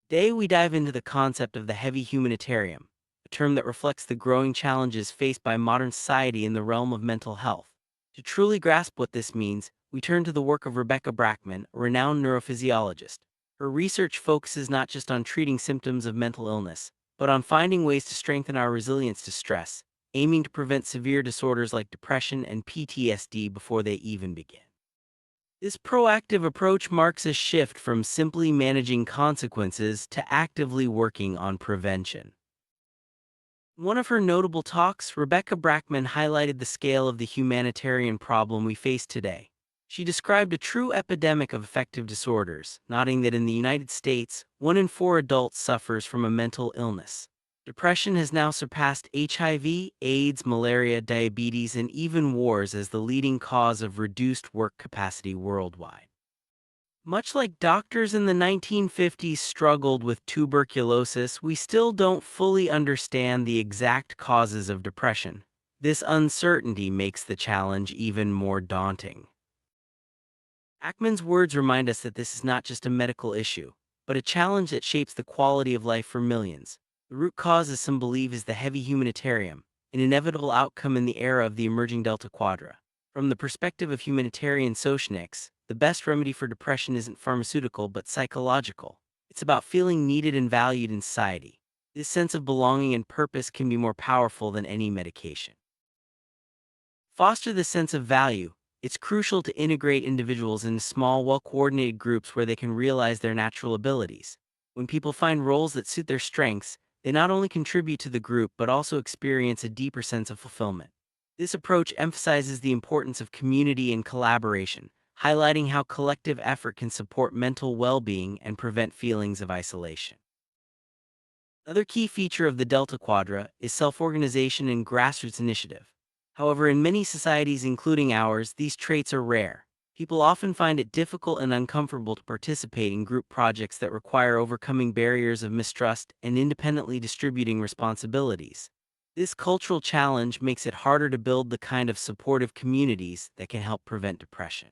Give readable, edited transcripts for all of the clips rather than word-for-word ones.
Today, we dive into the concept of the heavy humanitarium, a term that reflects the growing challenges faced by modern society in the realm of mental health. To truly grasp what this means, we turn to the work of Rebecca Brackman, a renowned neurophysiologist. Her research focuses not just on treating symptoms of mental illness, but on finding ways to strengthen our resilience to stress, aiming to prevent severe disorders like depression and PTSD before they even begin. This proactive approach marks a shift from simply managing consequences to actively working on prevention. In one of her notable talks, Rebecca Brackman highlighted the scale of the humanitarian problem we face today. She described a true epidemic of affective disorders, noting that in the United States, 1 in 4 adults suffers from a mental illness. Depression has now surpassed HIV, AIDS, malaria, diabetes, and even wars as the leading cause of reduced work capacity worldwide. Much like doctors in the 1950s struggled with tuberculosis, we still don't fully understand the exact causes of depression. This uncertainty makes the challenge even more daunting. Ackman's words remind us that this is not just a medical issue, but a challenge that shapes the quality of life for millions. The root cause, as some believe, is the heavy humanitarium, an inevitable outcome in the era of the emerging delta quadra. From the perspective of humanitarian socinics, the best remedy for depression isn't pharmaceutical but psychological. It's about feeling needed and valued in society. This sense of belonging and purpose can be more powerful than any medication. Foster the sense of value. It's crucial to integrate individuals into small, well-coordinated groups where they can realize their natural abilities. When people find roles that suit their strengths, they not only contribute to the group but also experience a deeper sense of fulfillment. This approach emphasizes the importance of community and collaboration, highlighting how collective effort can support mental well-being and prevent feelings of isolation. Another key feature of the Delta Quadra is self-organization and grassroots initiative. However, in many societies, including ours, these traits are rare. People often find it difficult and uncomfortable to participate in group projects that require overcoming barriers of mistrust and independently distributing responsibilities. This cultural challenge makes it harder to build the kind of supportive communities that can help prevent depression.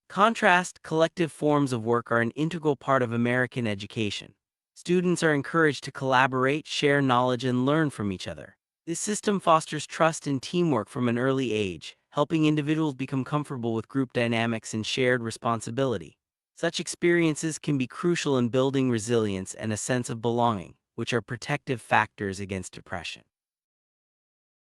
Contrast, collective forms of work are an integral part of American education. Students are encouraged to collaborate, share knowledge, and learn from each other. This system fosters trust and teamwork from an early age, helping individuals become comfortable with group dynamics and shared responsibility. Such experiences can be crucial in building resilience and a sense of belonging, which are protective factors against depression.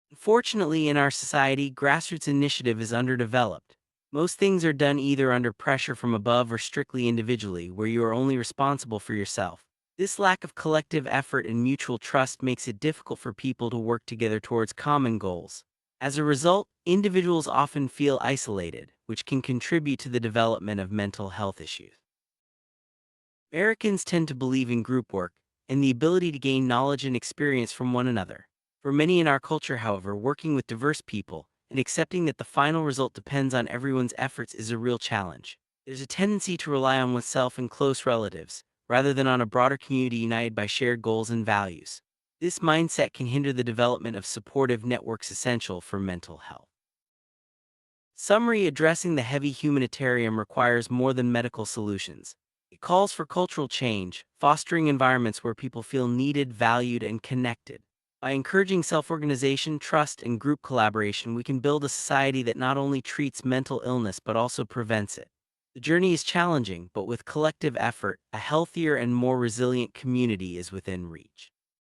Unfortunately, in our society, grassroots initiative is underdeveloped. Most things are done either under pressure from above or strictly individually, where you are only responsible for yourself. This lack of collective effort and mutual trust makes it difficult for people to work together towards common goals. As a result, individuals often feel isolated, which can contribute to the development of mental health issues. Americans tend to believe in group work and the ability to gain knowledge and experience from one another. For many in our culture, however, working with diverse people and accepting that the final result depends on everyone's efforts is a real challenge. There's a tendency to rely on oneself and close relatives, rather than on a broader community united by shared goals and values. This mindset can hinder the development of supportive networks essential for mental health. Summary: addressing the heavy humanitarium requires more than medical solutions. It calls for cultural change, fostering environments where people feel needed, valued, and connected. By encouraging self-organization, trust, and group collaboration, we can build a society that not only treats mental illness but also prevents it. The journey is challenging, but with collective effort, a healthier and more resilient community is within reach.